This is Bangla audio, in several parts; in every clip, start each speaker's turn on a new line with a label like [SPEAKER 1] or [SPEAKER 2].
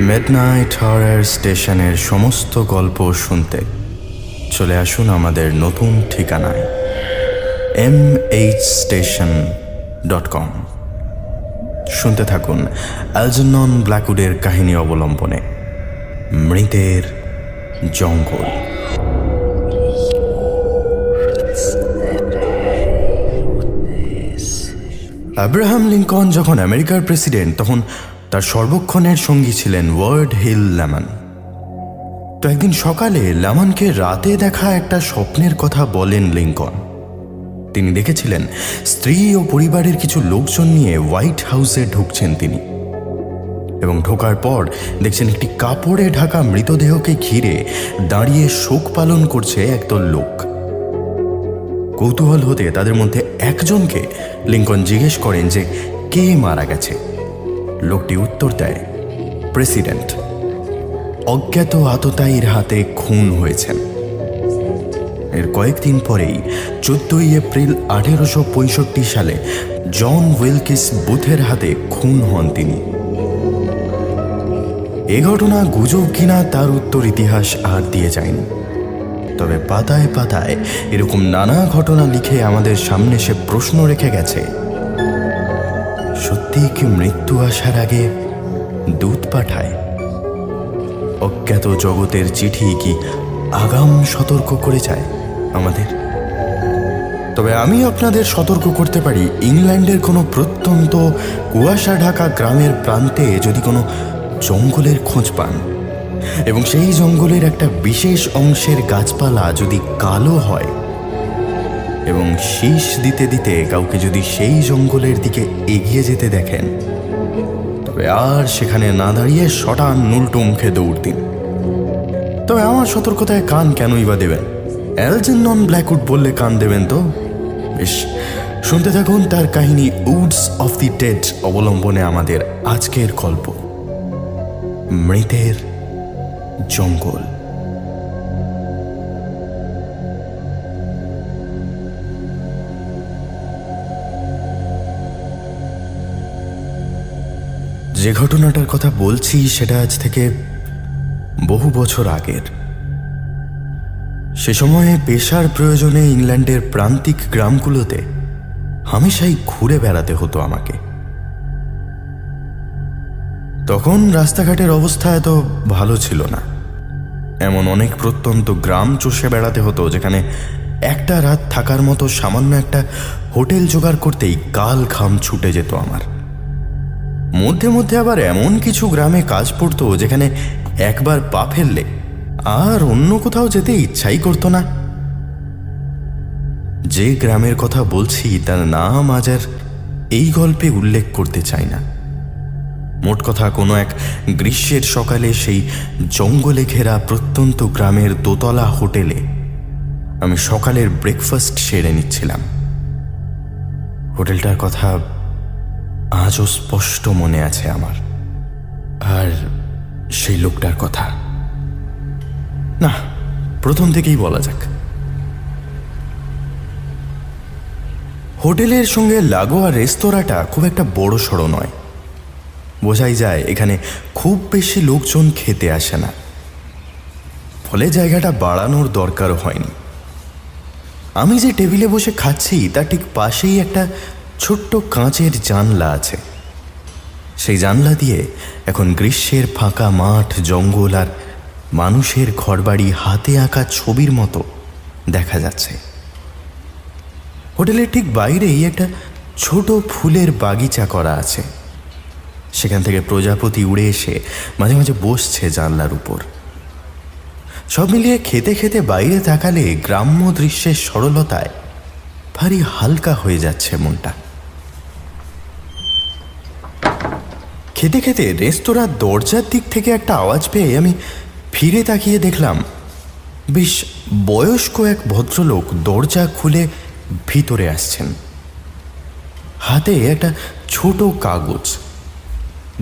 [SPEAKER 1] মিডনাইট হরর স্টেশনের সমস্ত গল্প শুনতে চলে আসুন আমাদের নতুন ঠিকানায় mhstation.com। শুনতে থাকুন অ্যালজেরনন ব্ল্যাকউডের কাহিনী অবলম্বনে মৃতের জঙ্গল। আব্রাহাম লিঙ্কন যখন আমেরিকার প্রেসিডেন্ট, তখন তার সর্বক্ষণের সঙ্গী ছিলেন ওয়ার্ড হিল ল্যামন। তো একদিন সকালে ল্যামনকে রাতে দেখা একটা স্বপ্নের কথা বলেন লিঙ্কন। তিনি দেখেছিলেন স্ত্রী ও পরিবারের কিছু লোকজন নিয়ে হোয়াইট হাউসে ঢুকছেন তিনি, এবং ঢোকার পর দেখছেন একটি কাপড়ে ঢাকা মৃতদেহকে ঘিরে দাঁড়িয়ে শোক পালন করছে একদল লোক। কৌতূহল হতে তাদের মধ্যে একজনকে লিঙ্কন জিজ্ঞেস করেন যে কে মারা গেছে। লোকটি উত্তর দেয়, প্রেসিডেন্ট অজ্ঞাত আততায়ীর হাতে খুন হয়েছেন। এর কয়েকদিন পরেই 14 এপ্রিল 1865 সালে জন উইলকিস বুথের হাতে খুন হন তিনি। এ ঘটনা গুজব কিনা তার উত্তর ইতিহাস আর দিয়ে যায়নি, তবে পাতায় পাতায় এরকম নানা ঘটনা লিখে আমাদের সামনে সে প্রশ্ন রেখে গেছে, সত্যিই কি মৃত্যু আসার আগে দূত পাঠায়? অজ্ঞাত জগতের চিঠি কি আগাম সতর্ক করে যায় আমাদের? তবে আমি আপনাদের সতর্ক করতে পারি, ইংল্যান্ডের কোনো প্রত্যন্ত কুয়াশা ঢাকা গ্রামের প্রান্তে যদি কোনো জঙ্গলের খোঁজ পান, এবং সেই জঙ্গলের একটা বিশেষ অংশের গাছপালা যদি কালো হয়, এবং শীষ দিতে দিতে কাউকে যদি সেই জঙ্গলের দিকে এগিয়ে যেতে দেখেন, তবে আর সেখানে না দাঁড়িয়ে শটান নুলটো মুখে দৌড় দিন। তবে আমার সতর্কতায় কান কেনই বা দেবেন? অ্যালজেরনন ব্ল্যাকউড বললে কান দেবেন তো? বেশ, শুনতে থাকুন তার কাহিনী উডস অফ দি ডেড অবলম্বনে আমাদের আজকের গল্প মৃতের জঙ্গল। যে ঘটনাটার কথা বলছি সেটা আজ থেকে বহু বছর আগের। সে সময়ে পেশার প্রয়োজনে ইংল্যান্ডের প্রান্তিক গ্রামগুলোতে হামেশাই ঘুরে বেড়াতে হতো আমাকে। তখন রাস্তাঘাটের অবস্থা এত ভালো ছিল না। এমন অনেক প্রত্যন্ত গ্রাম চষে বেড়াতে হতো যেখানে একটা রাত থাকার মতো সামান্য একটা হোটেল জোগাড় করতেই কাল ঘাম ছুটে যেত আমার। মধ্যে মধ্যে আবার এমন কিছু গ্রামে কাজ পড়তো যেখানে একবার পা ফেললে আর অন্য কোথাও যেতে ইচ্ছাই করতো না। যে গ্রামের কথা বলছি তার নাম আজ আর এই গল্পে উল্লেখ করতে চাই না। মোট কথা, কোনো এক গ্রীষ্মের সকালে সেই জঙ্গলে ঘেরা প্রত্যন্ত গ্রামের দোতলা হোটেলে আমি সকালের ব্রেকফাস্ট সেরে নিচ্ছিলাম। হোটেলটার কথা আজও স্পষ্ট মনে আছে আমার, আর সেই লোকটার কথা না, প্রথম থেকেই বলা যাক। হোটেলের সঙ্গে লাগোয়া রেস্তোরাঁটা খুব একটা বড় সড়ো নয়। বোঝাই যায় এখানে খুব বেশি লোকজন খেতে আসে না, ফলে জায়গাটা বাড়ানোর দরকারও হয়নি। আমি যে টেবিলে বসে খাচ্ছি তার ঠিক পাশেই একটা ছোট্ট কাঁচের জানলা আছে। সেই জানলা দিয়ে এখন গ্রীষ্মের ফাঁকা মাঠ, জঙ্গল আর মানুষের ঘরবাড়ি হাতে আঁকা ছবির মতো দেখা যাচ্ছে। হোটেলের ঠিক বাইরেই একটা ছোট ফুলের বাগিচা করা আছে। সেখান থেকে প্রজাপতি উড়ে এসে মাঝে মাঝে বসছে জানলার উপর। সব মিলিয়ে খেতে খেতে বাইরে তাকালে গ্রাম্য দৃশ্যের সরলতায় ভারী হালকা হয়ে যাচ্ছে মনটা। খেতে খেতে রেস্তোরাঁর দরজার দিক থেকে একটা আওয়াজ পেয়ে আমি ফিরে তাকিয়ে দেখলাম বেশ বয়স্ক এক ভদ্রলোক দরজা খুলে ভিতরে আসছেন। হাতে একটা ছোট কাগজ,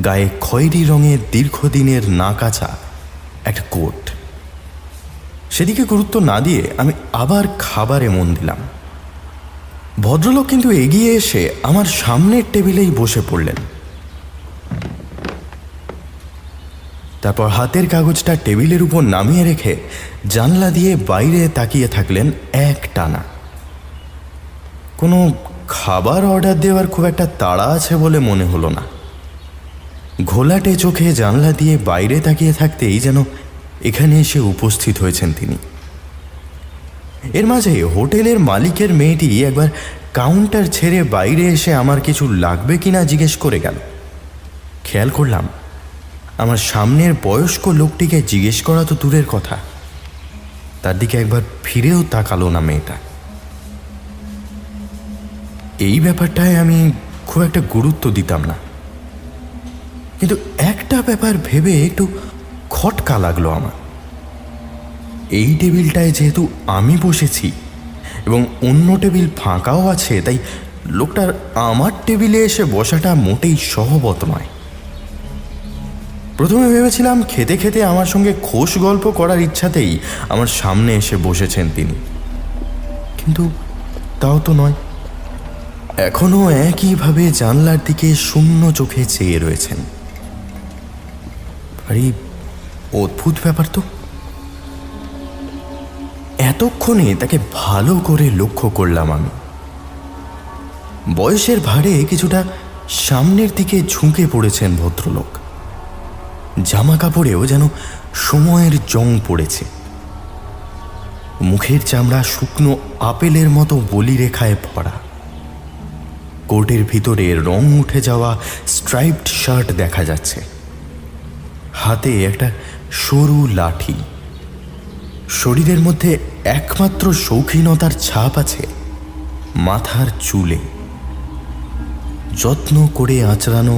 [SPEAKER 1] গায়ে খয়েরি রঙের দীর্ঘদিনের না কাচা একটা কোট। সেদিকে গুরুত্ব না দিয়ে আমি আবার খাবারে মন দিলাম। ভদ্রলোক কিন্তু এগিয়ে এসে আমার সামনের টেবিলেই বসে পড়লেন। তারপর হাতের কাগজটা টেবিলের উপর নামিয়ে রেখে জানলা দিয়ে বাইরে তাকিয়ে থাকলেন এক টানা। কোনো খাবার অর্ডার দেওয়ার খুব একটা তাড়া আছে বলে মনে হলো না। ঘোলাটে চোখে জানলা দিয়ে বাইরে তাকিয়ে থাকতেই যেন এখানে এসে উপস্থিত হয়েছেন তিনি। এর মাঝে হোটেলের মালিকের মেয়েটি একবার কাউন্টার ছেড়ে বাইরে এসে আমার কিছু লাগবে কিনা জিজ্ঞেস করে গেল। খেয়াল করলাম আমার সামনের বয়স্ক লোকটিকে জিজ্ঞেস করা তো দূরের কথা, তার দিকে একবার ফিরেও তাকালো না মেয়েটা। এই ব্যাপারটায় আমি খুব একটা গুরুত্ব দিতাম না, কিন্তু একটা ব্যাপার ভেবে একটু খটকা লাগলো আমার। এই টেবিলটায় যেহেতু আমি বসেছি এবং অন্য টেবিল ফাঁকাও আছে, তাই লোকটার আমার টেবিলে এসে বসাটা মোটেই সহবত নয়। প্রথমে ভেবেছিলাম খেতে খেতে আমার সঙ্গে খোশ গল্প করার ইচ্ছাতেই আমার সামনে এসে বসেছেন তিনি, কিন্তু তাও তো নয়। এখনও একইভাবে জানলার দিকে শূন্য চোখে চেয়ে রয়েছেন। আরে অদ্ভুত ব্যাপার তো। এতক্ষণে তাকে ভালো করে লক্ষ্য করলাম আমি। বয়সের ভারে কিছুটা সামনের দিকে ঝুঁকে পড়েছেন ভদ্রলোক। জামা কাপড়েও যেন সময়ের জং পড়েছে। মুখের চামড়া শুকনো আপেলের মতো বলিরেখায় ভরা। কোটের ভিতরে রং উঠে যাওয়া স্ট্রাইপড শার্ট দেখা যাচ্ছে। হাতে একটা সরু লাঠি। শরীরের মধ্যে একমাত্র শৌখিনতার ছাপ আছে মাথার চুলে। যত্ন করে আঁচড়ানো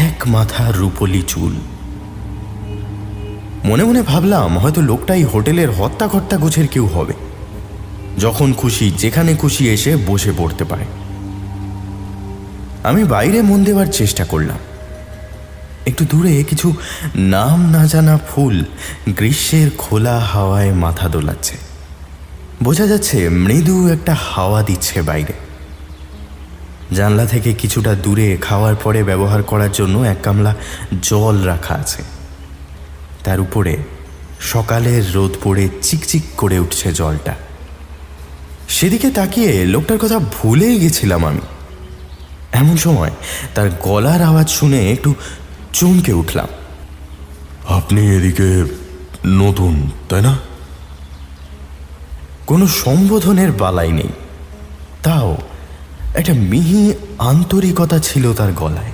[SPEAKER 1] এক মাথার রূপলি চুল। মনে মনে ভাবলাম হয়তো লোকটাই হোটেলের হত্যাকর্তা গোছের কেউ হবে, যখন খুশি যেখানে খুশি এসে বসে পড়তে পারে। আমি বাইরে মন দেওয়ার চেষ্টা করলাম। একটু দূরে কিছু নাম না জানা ফুল গ্রীষ্মের খোলা হাওয়ায় মাথা দোলাচ্ছে। বোঝা যাচ্ছে মৃদু একটা হাওয়া দিচ্ছে বাইরে। জানলা থেকে কিছুটা দূরে খাওয়ার পরে ব্যবহার করার জন্য এক গামলা জল রাখা আছে। তার উপরে সকালের রোদ পড়ে চিকচিক করে উঠছে জলটা। সেদিকে তাকিয়ে লোকটার কথা ভুলেই গেছিলাম আমি। এমন সময় তার গলার আওয়াজ শুনে একটু চমকে উঠলাম।
[SPEAKER 2] আপনি এদিকে নতুন, তাই না?
[SPEAKER 1] কোনো সম্বোধনের বালাই নেই, তাও একটা মিহি আন্তরিকতা ছিল তার গলায়।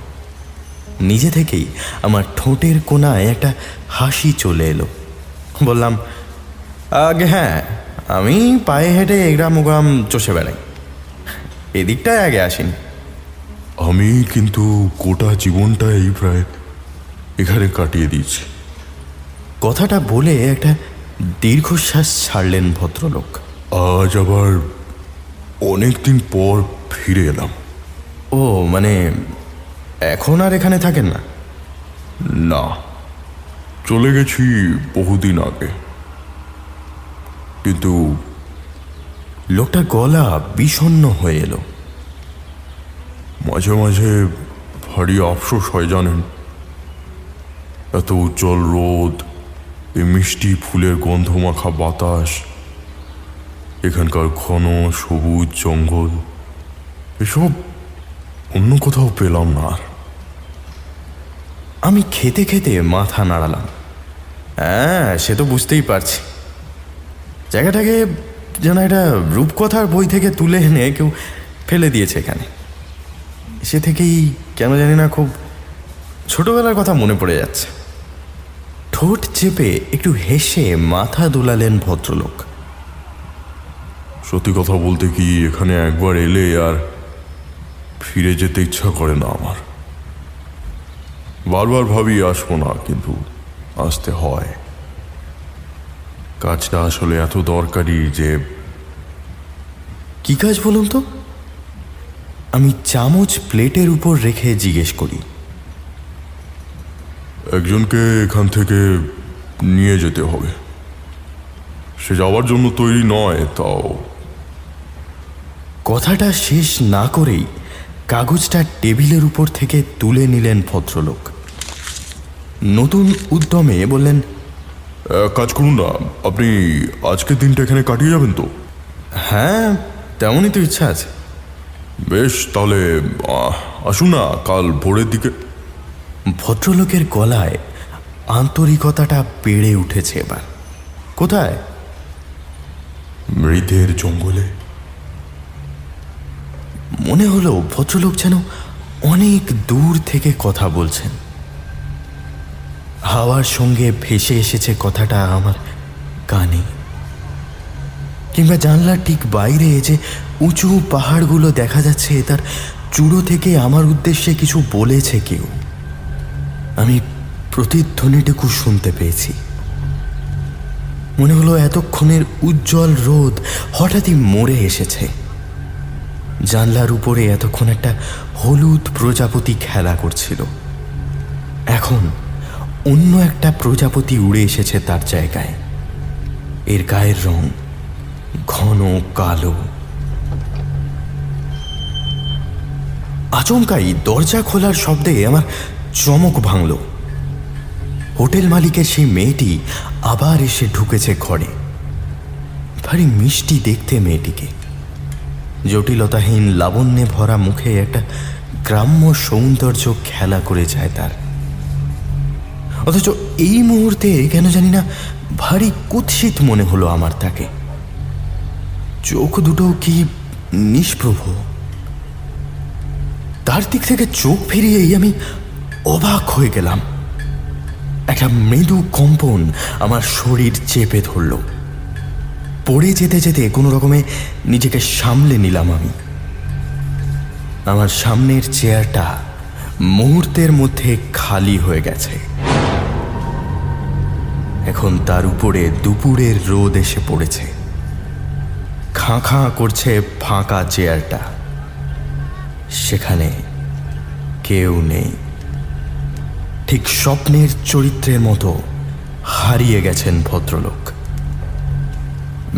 [SPEAKER 1] নিজে থেকেই আমার ঠোঁটের কোণায় একটা হাসি চলে এলো। বললাম, আগে হ্যাঁ, আমি পায়ে হেঁটে এগ্রাম ওগ্রাম চষে বেড়াই, এদিকটায় আগে আসিনি।
[SPEAKER 2] আমি কিন্তু গোটা জীবনটাই প্রায় এখানে কাটিয়ে দিয়েছি।
[SPEAKER 1] কথাটা বলে একটা দীর্ঘশ্বাস ছাড়লেন ভদ্রলোক।
[SPEAKER 2] আজ আবার অনেকদিন পর ফিরে এলাম।
[SPEAKER 1] ও মানে এখন আর এখানে থাকেন না?
[SPEAKER 2] না, চলে গেছি বহুদিন আগে। কিন্তু
[SPEAKER 1] লোকটার গলা বিষণ্ণ হয়ে এলো।
[SPEAKER 2] মাঝে মাঝে ভারী আফসোস হয় জানেন। এত উজ্জ্বল রোদ, এই মিষ্টি ফুলের গন্ধমাখা বাতাস, এখানকার ঘন সবুজ জঙ্গল, এসব অন্য কোথাও পেলাম না আর।
[SPEAKER 1] আমি খেতে খেতে মাথা নাড়ালাম। হ্যাঁ, সে তো বুঝতেই পারছি। জায়গাটাকে যেন একটা রূপকথার বই থেকে তুলে এনে কেউ ফেলে দিয়েছে এখানে। সে থেকেই কেন জানি না খুব ছোটবেলার কথা মনে পড়ে যাচ্ছে। ঠোঁট চেপে একটু হেসে মাথা দোলালেন ভদ্রলোক।
[SPEAKER 2] সত্যি কথা বলতে কি, এখানে একবার এলে আর ফিরে যেতে ইচ্ছা করে না আমার। বারবার ভাবি আসবো না, কিন্তু আসতে হয়। কাজটা আসলে এত দরকারি যে।
[SPEAKER 1] কি কাজ বলুন তো? আমি চামচ প্লেটের উপর রেখে জিজ্ঞেস করি।
[SPEAKER 2] একজনকে এখান থেকে নিয়ে যেতে হবে। সে যাওয়ার জন্য তৈরি নয়, তাও।
[SPEAKER 1] কথাটা শেষ না করেই কাগজটা টেবিলের উপর থেকে তুলে নিলেন ভদ্রলোক। নতুন উদ্যমে বললেন,
[SPEAKER 2] এক কাজ করুন না, আপনি আজকের দিনটা এখানে কাটিয়ে যাবেন তো?
[SPEAKER 1] হ্যাঁ, তেমনই তো ইচ্ছা আছে।
[SPEAKER 2] বেশ, তাহলে আসুন না কাল ভোরের দিকে।
[SPEAKER 1] ভদ্রলোকের গলায় আন্তরিকতাটা বেড়ে উঠেছে এবার। কোথায়?
[SPEAKER 2] মৃতের জঙ্গলে।
[SPEAKER 1] মনে হলো ভদ্রলোক যেন অনেক দূর থেকে কথা বলছেন। হাওয়ার সঙ্গে ভেসে এসেছে কথাটা আমার কানে। কিংবা জানলার ঠিক বাইরে যে উঁচু পাহাড়গুলো দেখা যাচ্ছে, তার চূড়ো থেকে আমার উদ্দেশ্যে কিছু বলেছে কেউ। আমি প্রতিধ্বনিটুকু শুনতে পেয়েছি। মনে হলো এতক্ষণের উজ্জ্বল রোদ হঠাৎই মরে এসেছে। জানলার উপরে এতক্ষণ একটা হলুদ প্রজাপতি খেলা করছিল, এখন অন্য একটা প্রজাপতি উড়ে এসেছে তার জায়গায়। এর গায়ের রং ঘন কালো। আচমকাই দরজা খোলার শব্দে আমার চমক ভাঙল। হোটেল মালিকের সেই মেয়েটি আবার এসে ঢুকেছে ঘরে। ভারী মিষ্টি দেখতে মেয়েটিকে। জটিলতাহীন লাবণ্যে ভরা মুখে একটা গ্রাম্য সৌন্দর্য খেলা করে যায় তার। অথচ এই মুহূর্তে কেন জানি না ভারী কুৎসিত মনে হলো আমার তাকে। চোখ দুটো কি নিষ্প্রভ। তার দিক থেকে চোখ ফিরিয়েই আমি অবাক হয়ে গেলাম। একটা মৃদু কম্পন আমার শরীর চেপে ধরল। পড়ে যেতে যেতে কোনো রকমে নিজেকে সামলে নিলাম আমি। আমার সামনের চেয়ারটা মুহূর্তের মধ্যে খালি হয়ে গেছে। এখন তার উপরে দুপুরের রোদ এসে পড়েছে। খাঁ খাঁ করছে ফাঁকা চেয়ারটা। সেখানে কেউ নেই। ঠিক স্বপ্নের চরিত্রের মতো হারিয়ে গেছেন ভদ্রলোক।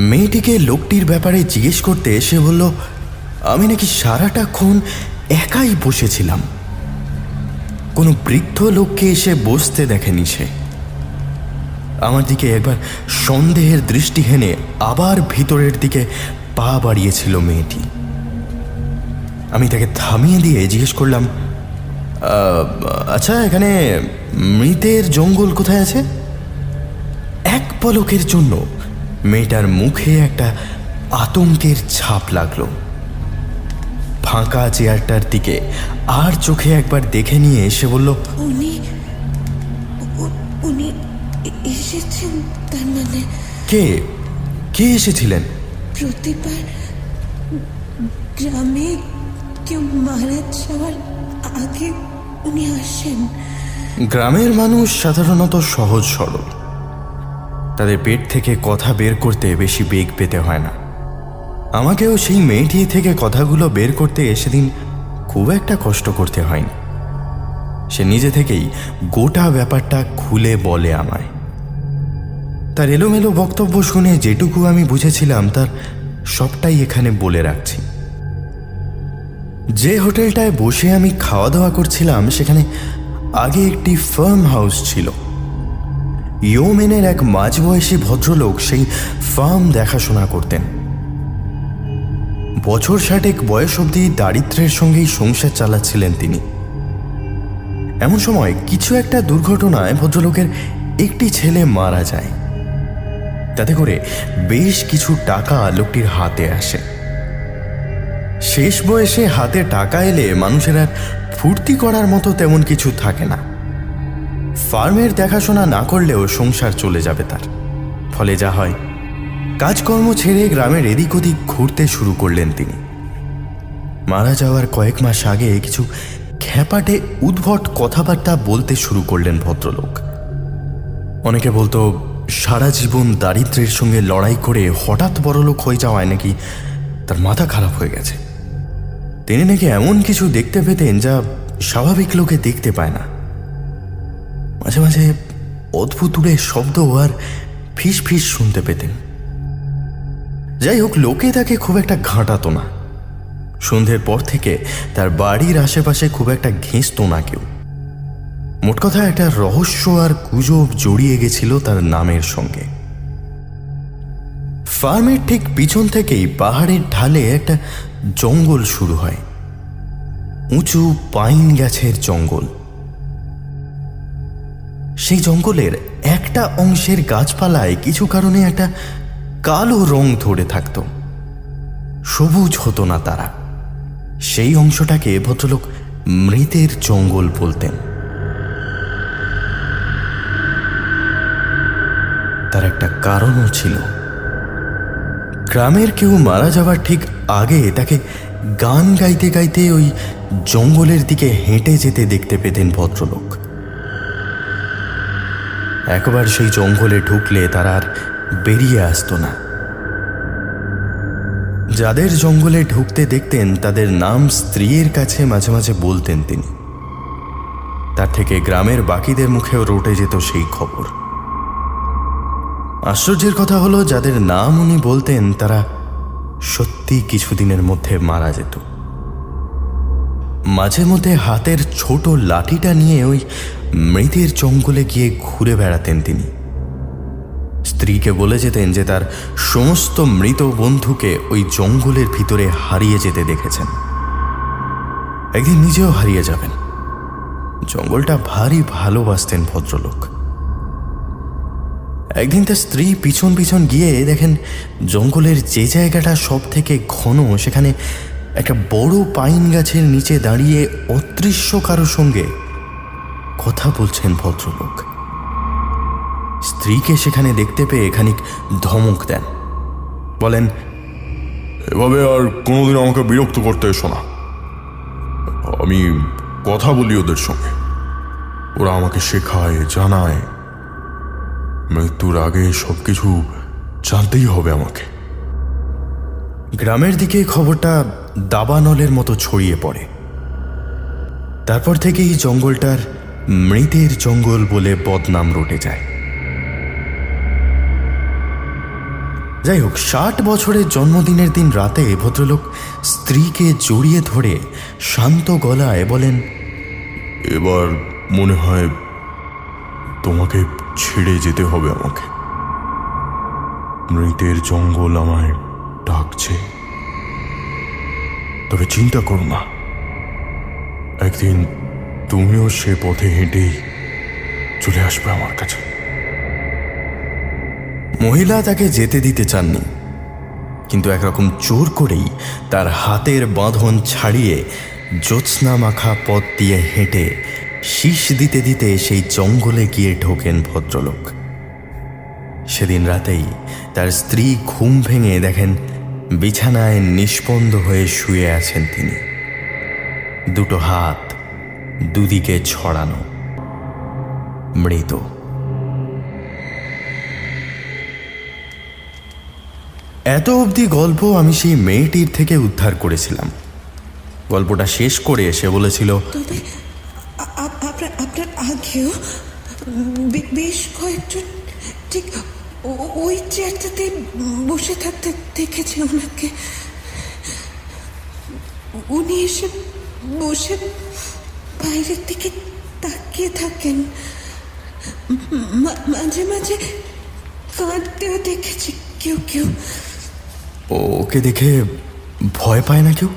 [SPEAKER 1] মেয়েটিকে লোকটির ব্যাপারে জিজ্ঞেস করতে এসে বলল, আমি নাকি সারাটাক্ষণ একাই বসেছিলাম। কোনো বৃদ্ধ লোককে এসে বসতে দেখেনি সে। আমার দিকে একবার সন্দেহের দৃষ্টি হেনে আবার ভিতরের দিকে পা বাড়িয়েছিল মেয়েটি। আমি তাকে থামিয়ে দিয়ে জিজ্ঞেস করলাম, আচ্ছা, এখানে মৃতের জঙ্গল কোথায় আছে? এক পলকের জন্য মেয়েটার মুখে একটা আতঙ্কের ছাপ লাগলো। ফাঁকা চেয়ারটার দিকে আর চোখে একবার দেখে নিয়ে এসে বলল,
[SPEAKER 3] উনি এসেছেন? তার মানে
[SPEAKER 1] কে কে এসেছিলেন?
[SPEAKER 3] প্রতিবার গ্রামে কেউ মারা যাওয়ার আগে উনি আসেন।
[SPEAKER 1] গ্রামের মানুষ সাধারণত সহজ সরল। তাদের পেট থেকে কথা বের করতে বেশি বেগ পেতে হয় না। আমাকেও সেই মেয়েটি থেকে কথাগুলো বের করতে সেদিন খুব একটা কষ্ট করতে হয়নি। সে নিজে থেকেই গোটা ব্যাপারটা খুলে বলে আমায়। তার এলোমেলো বক্তব্য শুনে যেটুকু আমি বুঝেছিলাম তার সবটাই এখানে বলে রাখছি। যে হোটেলটায় বসে আমি খাওয়া দাওয়া করছিলাম সেখানে আগে একটি ফার্ম হাউস ছিল। ইয়োমেনের এক মাঝবয়সী ভদ্রলোক সেই ফার্ম দেখাশোনা করতেন। বছর 60 বয়স অবধি দারিদ্র্যের সঙ্গেই সংসার চালাচ্ছিলেন তিনি। এমন সময় কিছু একটা দুর্ঘটনায় ভদ্রলোকের একটি ছেলে মারা যায়। তাতে করে বেশ কিছু টাকা লোকটির হাতে আসে। শেষ বয়সে হাতে টাকা এলে মানুষের আর ফুর্তি করার মতো তেমন কিছু থাকে না। ফার্মের দেখাশোনা না করলেও সংসার চলে যাবে তার। ফলে যা হয়, কাজকর্ম ছেড়ে গ্রামের এদিক ওদিক ঘুরতে শুরু করলেন তিনি। মারা যাওয়ার কয়েক মাস আগে কিছু খ্যাপাটে উদ্ভট কথাবার্তা বলতে শুরু করলেন ভদ্রলোক। অনেকে বলতো সারা জীবন দারিদ্র্যের সঙ্গে লড়াই করে হঠাৎ বড়লোক হয়ে যাওয়ায় নাকি তার মাথা খারাপ হয়ে গেছে। তিনি নাকি এমন কিছু দেখতে পেতেন যা স্বাভাবিক লোকে দেখতে পায় না। মাঝে মাঝে অদ্ভুত উড়ে শব্দ আর ফিস ফিস শুনতে পেতেন। যাই হোক, লোকে তাকে খুব একটা ঘাঁটাতো না। সন্ধ্যের পর থেকে তার বাড়ির আশেপাশে খুব একটা ঘেঁষতো না কেউ। মোট কথা একটা রহস্য আর গুজব জড়িয়ে গেছিল তার নামের সঙ্গে। ফার্মের ঠিক পিছন থেকেই পাহাড়ের ঢালে একটা জঙ্গল শুরু হয়, উঁচু পাইন গাছের জঙ্গল। সেই জঙ্গলের একটা অংশের গাছপালায় কিছু কারণে একটা কালো রং ধরে থাকত, সবুজ হতো না তারা। সেই অংশটাকে ভদ্রলোক মৃতের জঙ্গল বলতেন। তার একটা কারণও ছিল। গ্রামের কেউ মারা যাওয়ার ঠিক আগে তাকে গান গাইতে গাইতে ওই জঙ্গলের দিকে হেঁটে যেতে দেখতে পেতেন ভদ্রলোক। একবার সেই জঙ্গলে ঢুকলে তারা আর বেরিয়ে আসতো না। যাদের জঙ্গলে ঢুকতে দেখতেন তাদের নাম স্ত্রীর কাছে মাঝে মাঝে বলতেন তিনি। তার থেকে গ্রামের বাকিদের মুখেও রটে যেত সেই খবর। আশ্চর্যের কথা হলো, যাদের নাম উনি বলতেন তারা সত্যি কিছুদিনের মধ্যে মারা যেত। মাঝে মধ্যে হাতের ছোট লাঠিটা নিয়ে ওই মৃতের জঙ্গলে গিয়ে ঘুরে বেড়াতেন তিনি। স্ত্রীকে বলে যেতেন যে তার সমস্ত মৃত বন্ধুকে ওই জঙ্গলের ভিতরে হারিয়ে যেতে দেখেছেন, একদিন নিজেও হারিয়ে যাবেন। জঙ্গলটা ভারী ভালোবাসতেন ভদ্রলোক। একদিন তার স্ত্রী পিছন পিছন গিয়ে দেখেন জঙ্গলের যে জায়গাটা সব থেকে ঘন, সেখানে একটা বড় পাইন গাছের নিচে দাঁড়িয়ে অদৃশ্য কারো সঙ্গে কথা বলছেন ভদ্রলোক। স্ত্রীকে সেখানে দেখতে পেয়ে খানিক ধমক দেন, বলেন,
[SPEAKER 2] এভাবে আর কোনোদিন আমাকে বিরক্ত করতে এসো না। আমি কথা বলি ওদের সঙ্গে, ওরা আমাকে শেখায়, জানায়। মৃত্যুর আগে সবকিছু জানতেই হবে আমাকে।
[SPEAKER 1] গ্রামের দিকে খবরটা দাবানলের মতো ছড়িয়ে পড়ে। তারপর থেকেই জঙ্গলটার মৃতের জঙ্গল বলে বদনাম রটে যায়। যাই হোক, 60 বছরের জন্মদিনের দিন রাতে ভদ্রলোক স্ত্রীকে জড়িয়ে ধরে শান্ত গলায় বলেন,
[SPEAKER 2] এবার মনে হয় তোমাকে ছেড়ে যেতে হবে আমাকে। মৃতের জঙ্গল আমায় ডাকছে। তবে চিন্তা করো না, একদিন তুমিও সে পথে হেঁটেই চলে আসবে আমার কাছে।
[SPEAKER 1] মহিলা তাকে যেতে দিতে চাননি, কিন্তু একরকম জোর করেই তার হাতের বাঁধন ছাড়িয়ে জ্যোৎস্না মাখা পথ দিয়ে হেঁটে শীষ দিতে দিতে সেই জঙ্গলে গিয়ে ঢোকেন ভদ্রলোক। সেদিন রাতেই তার স্ত্রী ঘুম ভেঙে দেখেন বিছানায় নিষ্পন্দ হয়ে শুয়ে আছেন তিনি, দুটো হাত দুদিকে ছড়ানো, মৃত। এত অবধি গল্প আমি সেই মেয়েটির থেকে উদ্ধার করেছিলাম। গল্পটা শেষ করে সে বলেছিল,
[SPEAKER 3] তবে আপনার আগেও বেশ কয়েকজন ঠিক ওই চেয়ারটাতে বসে থাকতে দেখেছে ওনাকে। উনি এসে বসে বাইরের দিকে তাকিয়ে থাকেন, মাঝে মাঝে কাঁদতেও দেখেছি কেউ কেউ।
[SPEAKER 1] ওকে দেখে ভয় পায় না কেউ?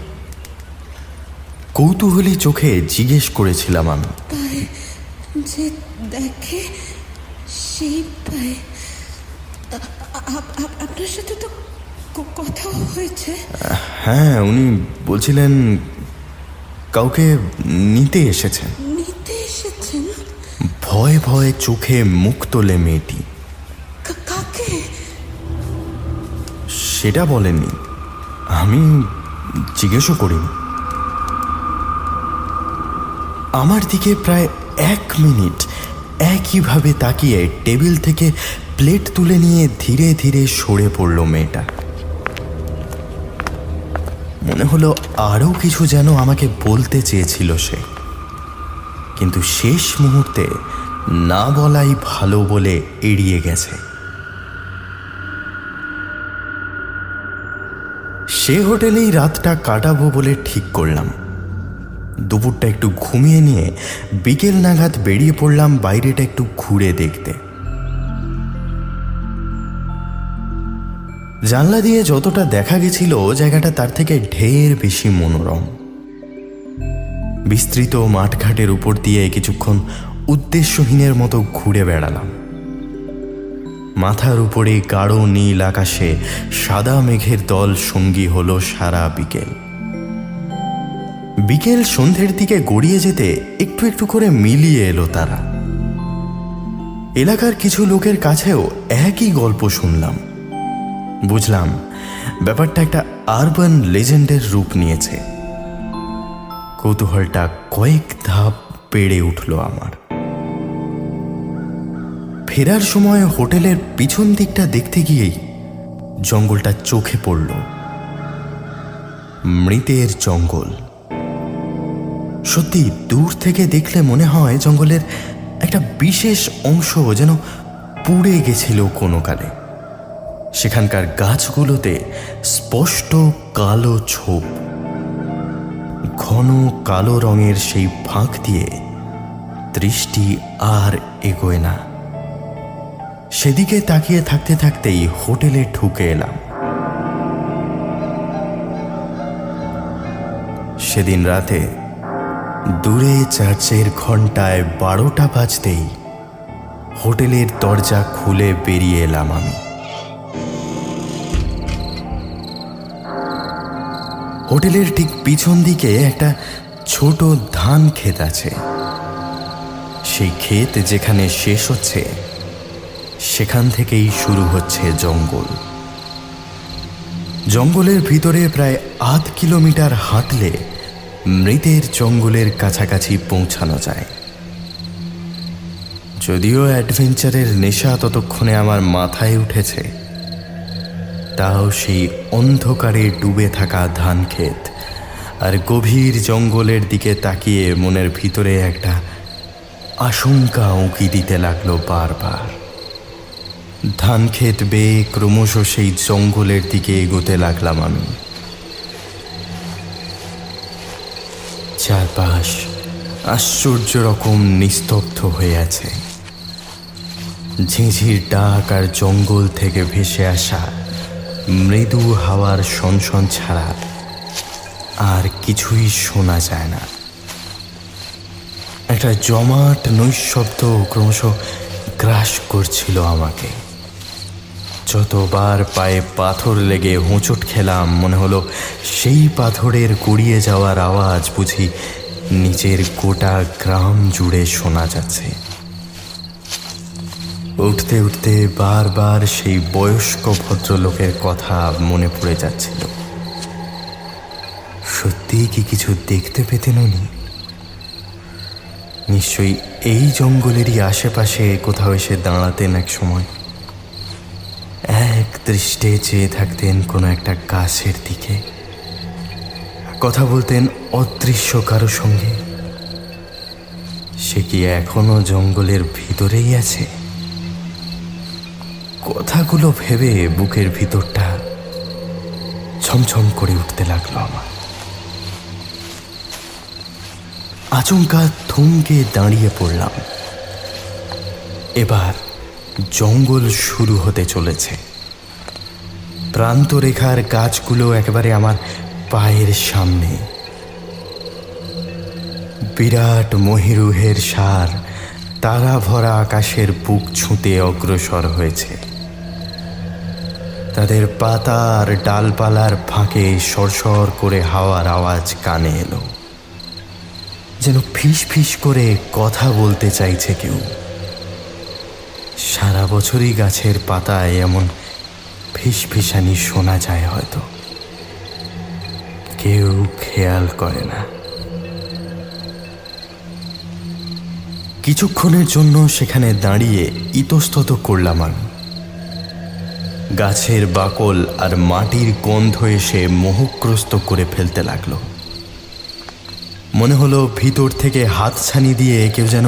[SPEAKER 1] কৌতূহলী চোখে জিজ্ঞেস করেছিলাম আমি।
[SPEAKER 3] পায়, যে দেখে সেই পায়। আপনার সাথে তো কথা হয়েছে।
[SPEAKER 1] হ্যাঁ, উনি বলছিলেন কাউকে নিতে এসেছেন।
[SPEAKER 3] নিতে এসেছেন?
[SPEAKER 1] ভয়ে ভয়ে চোখে মুখ তোলে মেয়েটি।
[SPEAKER 3] কাকে?
[SPEAKER 1] সেটা বলেননি, আমি জিজ্ঞেসও করিনি। আমার দিকে প্রায় 1 মিনিট একইভাবে তাকিয়ে টেবিল থেকে প্লেট তুলে নিয়ে ধীরে ধীরে সরে পড়ল মেয়েটা। মনে হলো আরও কিছু যেন আমাকে বলতে চেয়েছিল সে, কিন্তু শেষ মুহূর্তে না বলাই ভালো বলে এড়িয়ে গেছে। সে হোটেলেই রাতটা কাটাবো বলে ঠিক করলাম। দুপুরটা একটু ঘুমিয়ে নিয়ে বিকেল নাগাদ বেরিয়ে পড়লাম বাইরেটা একটু ঘুরে দেখতে। জানলা দিয়ে যতটা দেখা গেছিল জায়গাটা তার থেকে ঢের বেশি মনোরম। বিস্তৃত মাঠঘাটের উপর দিয়ে কিছুক্ষণ উদ্দেশ্যহীনের মতো ঘুরে বেড়ালাম। মাথার উপরে গাঢ় নীল আকাশে সাদা মেঘের দল সঙ্গী হলো সারা বিকেল। বিকেল সন্ধ্যের দিকে গড়িয়ে যেতে একটু একটু করে মিলিয়ে এলো তারা। এলাকার কিছু লোকের কাছেও একই গল্প শুনলাম। বুঝলাম ব্যাপারটা একটা আরবান লেজেন্ডের রূপ নিয়েছে। কৌতূহলটা কয়েক ধাপ বেড়ে উঠল আমার। ফেরার সময় হোটেলের পিছন দিকটা দেখতে গিয়েই জঙ্গলটা চোখে পড়ল। মৃতের জঙ্গল। সত্যি দূর থেকে দেখলে মনে হয় জঙ্গলের একটা বিশেষ অংশ যেন পুড়ে গেছিল কোনো কালে। সেখানকার গাছগুলোতে স্পষ্ট কালো ছোপ। ঘন কালো রঙের সেই ফাঁক দিয়ে দৃষ্টি আর এগোয় না। সেদিকে তাকিয়ে থাকতে থাকতেই হোটেলে ঢুকে এলাম। সেদিন রাতে দূরে চার্চের ঘন্টায় 12টা বাজতেই হোটেলের দরজা খুলে বেরিয়ে এলাম আমি। হোটেলের ঠিক পিছন দিকে একটা ছোট ধান ক্ষেত আছে। সেই ক্ষেত যেখানে শেষ হচ্ছে সেখান থেকেই শুরু হচ্ছে জঙ্গল। জঙ্গলের ভিতরে প্রায় 0.5 কিলোমিটার হাঁটলে মৃতের জঙ্গলের কাছাকাছি পৌঁছানো যায়। যদিও অ্যাডভেঞ্চারের নেশা ততক্ষণে আমার মাথায় উঠেছে, তাও সেই অন্ধকারে ডুবে থাকা ধান ক্ষেত আর গভীর জঙ্গলের দিকে তাকিয়ে মনের ভিতরে একটা আশঙ্কা উঁকি দিতে লাগলো বারবার। ধান ক্ষেত বেয়ে ক্রমশ সেই জঙ্গলের দিকে এগোতে লাগলাম আমি। চারপাশ আশ্চর্য রকম নিস্তব্ধ হয়ে আছে। ঝিঁঝির ডাক আর জঙ্গল থেকে ভেসে আসা মৃদু হাওয়ার সনসন ছাড়া আর কিছুই শোনা যায় না। একটা জমাট নৈঃশব্দ ক্রমশ গ্রাস করছিল আমাকে। যতবার পায়ে পাথর লেগে হোঁচট খেলাম মনে হলো সেই পাথরের গড়িয়ে যাওয়ার আওয়াজ বুঝি নিচের গোটা গ্রাম জুড়ে শোনা যাচ্ছে। উঠতে উঠতে বারবার সেই বয়স্ক ভদ্রলোকের কথা মনে পড়ে যাচ্ছিল। সত্যিই কি কিছু দেখতে পেতেন উনি? নিশ্চয়ই এই জঙ্গলেরই আশেপাশে কোথাও এসে দাঁড়াতেন এক সময়। এক দৃষ্টে চেয়ে থাকতেন কোনো একটা গাছের দিকে, কথা বলতেন অদৃশ্য কারো সঙ্গে। সে কি এখনো জঙ্গলের ভিতরেই আছে? কথাগুলো ভেবে বুকের ভিতরটা ছমছম করে উঠতে লাগলো আমার। আচমকা থমকে দাঁড়িয়ে পড়লাম। এবার জঙ্গল শুরু হতে চলেছে। প্রান্তরেখার গাছগুলো একেবারে আমার পায়ের সামনে। বিরাট মহিরুহের সার তারা ভরা আকাশের বুক ছুঁতে অগ্রসর হয়েছে। তাদের পাতা আর ডালপালার ফাঁকে সরসর করে হাওয়ার আওয়াজ কানে এলো, যেন ফিস ফিস করে কথা বলতে চাইছে কেউ। সারা বছরই গাছের পাতায় এমন ফিসফিসানি শোনা যায়, হয়তো কেউ খেয়াল করে না। কিছুক্ষণের জন্য সেখানে দাঁড়িয়ে ইতস্তত করলাম আমি। গাছের বাকল আর মাটির গন্ধ এসে মোহগ্রস্ত করে ফেলতে লাগলো। মনে হলো ভিতর থেকে হাতছানি দিয়ে কেউ যেন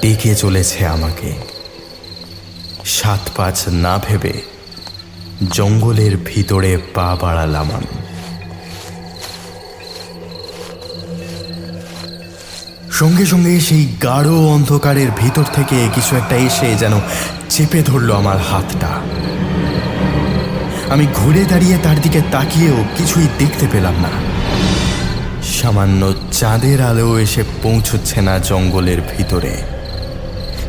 [SPEAKER 1] ডেকে চলেছে আমাকে। 7-5 না ভেবে জঙ্গলের ভিতরে পা বাড়ালাম আমি। সঙ্গে সঙ্গে সেই গাঢ় অন্ধকারের ভিতর থেকে কিছু একটা এসে যেন চেপে ধরলো আমার হাতটা। আমি ঘুরে দাঁড়িয়ে তার দিকে তাকিয়েও কিছুই দেখতে পেলাম না। সামান্য চাঁদের আলো এসে পৌঁছচ্ছে না জঙ্গলের ভিতরে।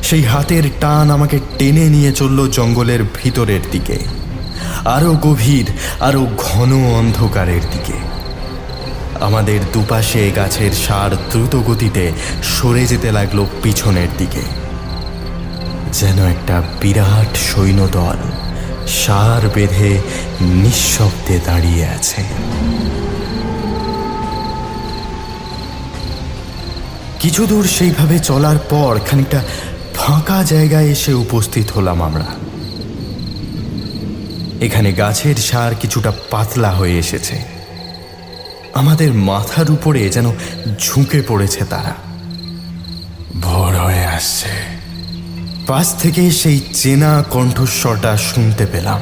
[SPEAKER 1] সেই হাতের টান আমাকে টেনে নিয়ে চলল জঙ্গলের ভিতরের দিকে, আরো গভীর, আরো ঘন অন্ধকারের দিকে। আমাদের দুপাশে গাছের সার দ্রুত গতিতে সরে যেতে লাগলো পিছনের দিকে, যেন একটা বিরাট সৈন্যদল সার বেঁধে নিঃশব্দে দাঁড়িয়ে আছে। কিছু দূর সেইভাবে চলার পর খানিকটা ফাঁকা জায়গায় এসে উপস্থিত হলাম আমরা। এখানে গাছের সার কিছুটা পাতলা হয়ে এসেছে। আমাদের মাথার উপরে যেন ঝুঁকে পড়েছে তারা। ভোর হয়ে আসছে, পাশ থেকে সেই চেনা কণ্ঠস্বরটা শুনতে পেলাম।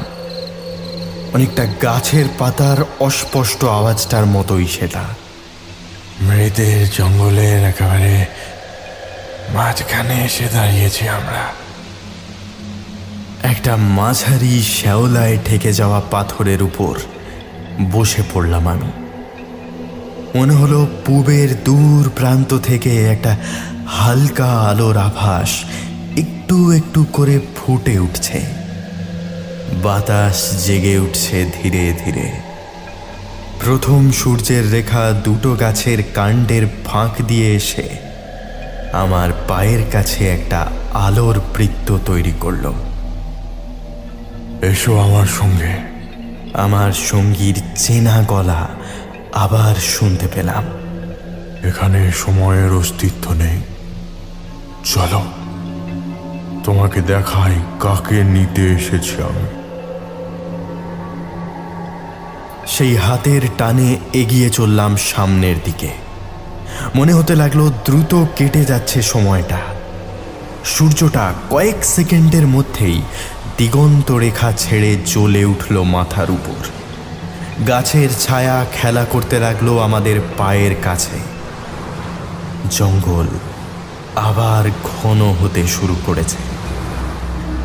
[SPEAKER 1] অনেকটা গাছের পাতার অস্পষ্ট আওয়াজটার মতোই সেটা। মৃতের জঙ্গলের একেবারে মাঝখানে এসে দাঁড়িয়েছি আমরা। একটা মাঝারি শ্যাওলায় ঠেকে যাওয়া পাথরের উপর বসে পড়লাম আমি। মনে হলো পূবের দূর প্রান্ত থেকে একটা হালকা আলোর আভাস একটু একটু করে ফুটে উঠছে। বাতাস জেগে উঠছে ধীরে ধীরে। প্রথম সূর্যের রেখা দুটো গাছের কাণ্ডের ফাঁক দিয়ে এসে আমার পায়ের কাছে একটা আলোর বৃত্ত তৈরি করল।
[SPEAKER 2] এসো আমার সঙ্গে।
[SPEAKER 1] আমার সঙ্গীর চেনা গলা আবার শুনতে পেলাম।
[SPEAKER 2] এখানে সময়ের অস্তিত্ব নেই, চলো তোমাকে দেখাই কাকে নিতে এসেছি আমি।
[SPEAKER 1] সেই হাতের টানে এগিয়ে চললাম সামনের দিকে। মনে হতে লাগলো দ্রুত কেটে যাচ্ছে সময়টা। সূর্যটা কয়েক সেকেন্ডের মধ্যেই দিগন্ত রেখা ছেড়ে জ্বলে উঠল মাথার উপর। গাছের ছায়া খেলা করতে লাগলো আমাদের পায়ের কাছে। জঙ্গল আবার ঘন হতে শুরু করেছে।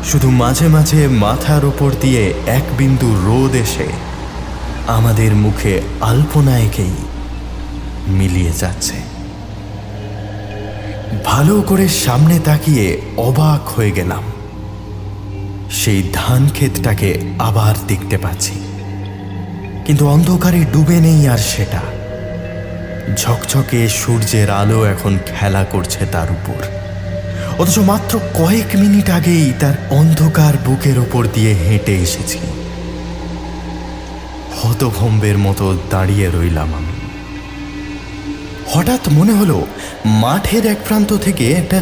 [SPEAKER 1] শুধু মাঝে মাঝে মাথার উপর দিয়ে এক বিন্দু রোদ এসে আমাদের মুখে আলপনা এঁকেই মিলিয়ে যাচ্ছে। ভালো করে সামনে তাকিয়ে অবাক হয়ে গেলাম। সেই ধান ক্ষেতটাকে আবার দেখতে পাচ্ছি, কিন্তু অন্ধকারে ডুবে নেই আর সেটা। ঝকঝকে সূর্যের আলো এখন খেলা করছে তার উপর। অথচ মাত্র কয়েক মিনিট আগেই তার অন্ধকার বুকের ওপর দিয়ে হেঁটে এসেছি। হতভম্বের মতো দাঁড়িয়ে রইলাম আমি। হঠাৎ মনে হলো মাঠের এক প্রান্ত থেকে একটা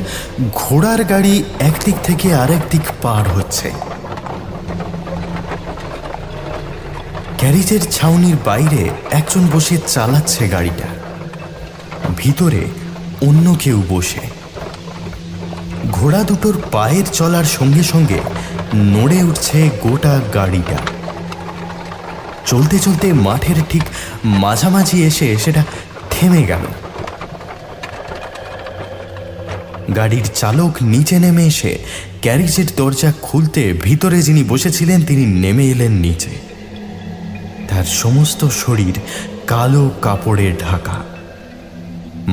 [SPEAKER 1] ঘোড়ার গাড়ি একদিক থেকে আরেক দিক পার হচ্ছে। গ্যারেজের ছাউনির বাইরে একজন বসে চালাচ্ছে গাড়িটা, ভিতরে অন্য কেউ বসে। ঘোড়া দুটোর পায়ের চলার সঙ্গে সঙ্গে নড়ে উঠছে গোটা গাড়িটা। চলতে চলতে মাঠের ঠিক মাঝামাঝি এসে সেটা থেমে গেল। গাড়ির চালক নিচে নেমে এসে গ্যারেজের দরজা খুলতে ভিতরে যিনি বসেছিলেন তিনি নেমে এলেন নিচে। তার সমস্ত শরীর কালো কাপড়ে ঢাকা।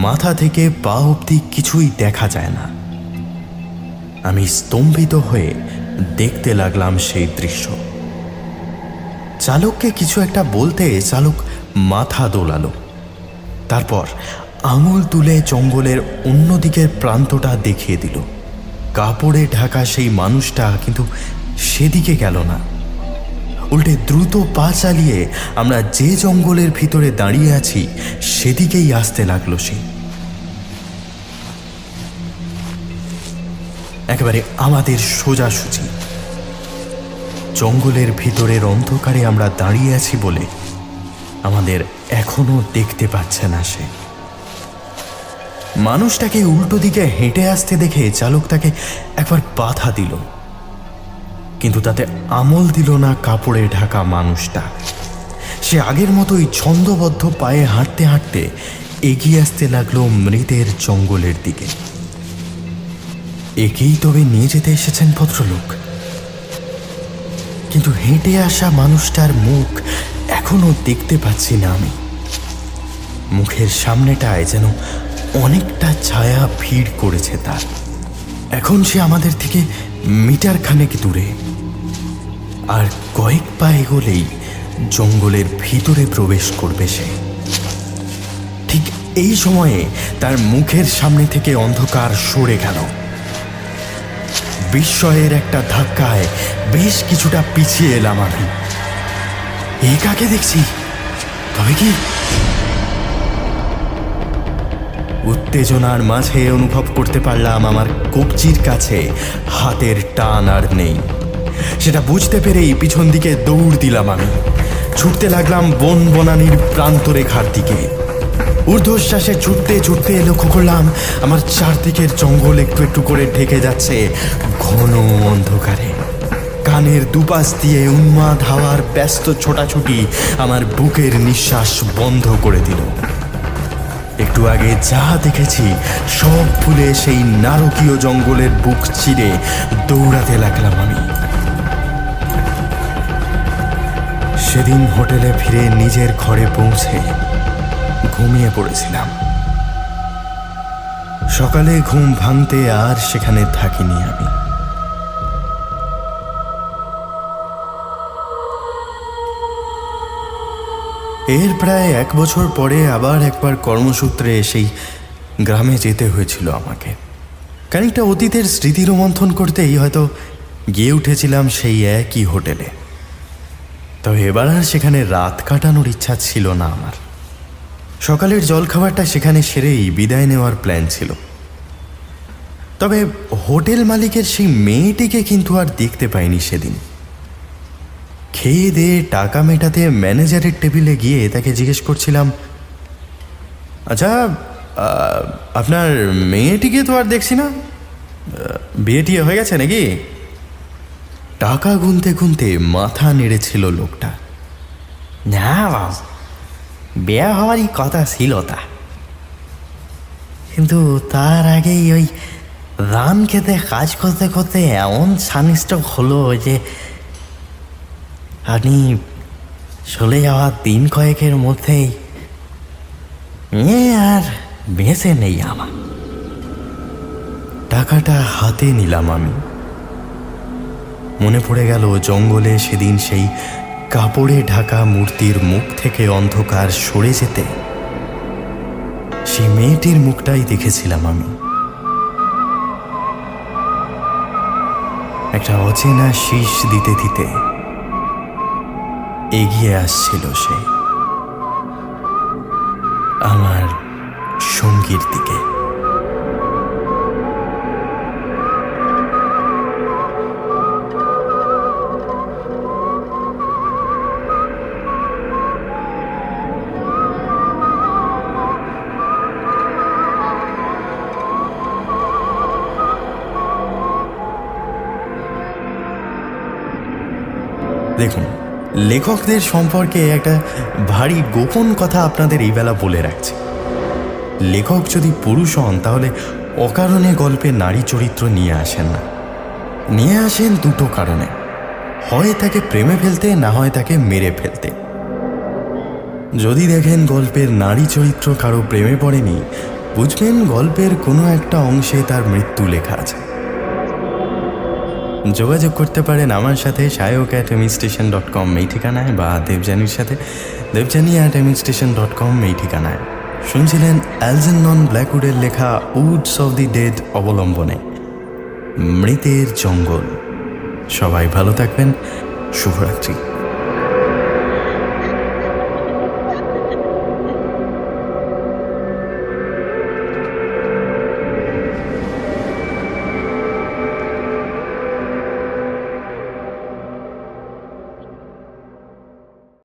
[SPEAKER 1] মাথা থেকে পা অবধি কিছুই দেখা যায় না। আমি স্তম্ভিত হয়ে দেখতে লাগলাম সেই দৃশ্য। চালককে কিছু একটা বলতে চালক মাথা দোলালো। তারপর আঙুল তুলে জঙ্গলের অন্যদিকের প্রান্তটা দেখিয়ে দিল। কাপড়ে ঢাকা সেই মানুষটা কিন্তু সেদিকে গেল না, উল্টে দ্রুত পা চালিয়ে আমরা যে জঙ্গলের ভিতরে দাঁড়িয়ে আছি সেদিকেই আসতে লাগলো সে। একেবারে আমাদের সোজাসুজি। জঙ্গলের ভিতরের অন্ধকারে আমরা দাঁড়িয়ে আছি বলে আমাদের এখনো দেখতে পাচ্ছে না সে। মানুষটাকে উল্টো দিকে হেঁটে আসতে দেখে চালক তাকে একবার বাধা দিল, কিন্তু তাতে আমল দিল না কাপড়ে ঢাকা মানুষটা। সে আগের মতোই ছন্দবদ্ধ পায়ে হাঁটতে হাঁটতে এগিয়ে আসতে লাগলো মৃতের জঙ্গলের দিকে। একেই তবে নিয়ে যেতে এসেছেন ভদ্রলোক, কিন্তু হেঁটে আসা মানুষটার মুখ এখনো দেখতে পাচ্ছি না আমি। মুখের সামনেটায় যেন অনেকটা ছায়া ভিড় করেছে তার। এখন সে আমাদের থেকে মিটার খানেক দূরে, আর কয়েক পা এগোলেই জঙ্গলের ভিতরে প্রবেশ করবে সে। ঠিক এই সময়ে তার মুখের সামনে থেকে অন্ধকার সরে গেল। বিস্ময়ের একটা ধাক্কায় বেশ কিছুটা পিছিয়ে এলাম আমি। এ কাকে দেখছি? তবে কি? উত্তেজনার মাঝে অনুভব করতে পারলাম আমার কবজির কাছে হাতের টান আর নেই। সেটা বুঝতে পেরেই পিছন দিকে দৌড় দিলাম আমি। ছুটতে লাগলাম বন বনানির প্রান্তরেখার দিকে। ঊর্ধ্বশ্বাসে ছুটতে ছুটতে লক্ষ্য করলাম আমার চারদিকের জঙ্গল একটু একটু করে ঢেকে যাচ্ছে ঘন অন্ধকারে। কানের দুপাশ দিয়ে উন্মাদ হাওয়ার ব্যস্ত ছোটাছুটি আমার বুকের নিঃশ্বাস বন্ধ করে দিল। একটু আগে যা দেখেছি সব ভুলে সেই নারকীয় জঙ্গলের বুক চিরে দৌড়াতে লাগলাম আমি। সেদিন হোটেলে ফিরে নিজের ঘরে পৌঁছে ঘুমিয়ে পড়েছিলাম। সকালে ঘুম ভাঙতে আর সেখানে থাকিনি আমি। এর প্রায় 1 বছর পরে আবার একবার কর্মসূত্রে সেই গ্রামে যেতে হয়েছিল আমাকে। খানিকটা অতীতের স্মৃতি রোমন্থন করতেই হয়তো গিয়ে উঠেছিলাম সেই একই হোটেলে। তবে এবার আর সেখানে রাত কাটানোর ইচ্ছা ছিল না আমার। সকালের জলখাবারটা সেখানে সেরেই বিদায় নেওয়ার প্ল্যান ছিল। তবে হোটেল মালিকের সেই মেয়েটিকে কিন্তু আর দেখতে পাইনি সেদিন। খেয়ে দিয়ে টাকা মেটাতে ম্যানেজারের টেবিলে গিয়ে তাকে জিজ্ঞেস করছিলাম, আচ্ছা আপনার মেয়েটিকে তো আর দেখছি না, বিয়ে টিয়ে হয়ে গেছে নাকি? টাকা গুনতে গুনতে মাথা নেড়েছিল লোকটা।
[SPEAKER 4] না বাবু, বিয়ে হওয়ারই কথা ছিল তা, কিন্তু তার আগেই ওই ধান খেতে কাজ করতে করতে এমন সানিস্টক হলো যে আপনি চলে যাওয়ার দিন কয়েকের মধ্যেই আর বেঁচে নেই আমার।
[SPEAKER 1] টাকাটা হাতে নিলাম আমি। মনে পড়ে গেল জঙ্গলে সেদিন সেই কাপড়ে ঢাকা মূর্তির মুখ থেকে অন্ধকার সরে যেতে সেই মেয়েটির মুখটাই দেখেছিলাম আমি। একটা অচেনা শীষ দিতে দিতে এগিয়ে আসছিল সে আমার সঙ্গীর দিকে। দেখুন, লেখকদের সম্পর্কে একটা ভারী গোপন কথা আপনাদের এই বেলা বলে রাখছি। লেখক যদি পুরুষ হন তাহলে অকারণে গল্পে নারী চরিত্র নিয়ে আসেন না। নিয়ে আসেন দুটো কারণে, হয় তাকে প্রেমে ফেলতে, না হয় তাকে মেরে ফেলতে। যদি দেখেন গল্পের নারী চরিত্র কারো প্রেমে পড়েনি, বুঝবেন গল্পের কোনো একটা অংশে তার মৃত্যু লেখা আছে। যোগাযোগ করতে পারেন আমার সাথে sayok@amistration.com এই ঠিকানায়, বা দেবযানীর সাথে devjani@amistration.com এই ঠিকানায়। শুনছিলেন অ্যালজেনন ব্ল্যাকউডের লেখা উডস অফ দি ডেড অবলম্বনে মৃতের জঙ্গল। সবাই ভালো থাকবেন। শুভরাত্রি।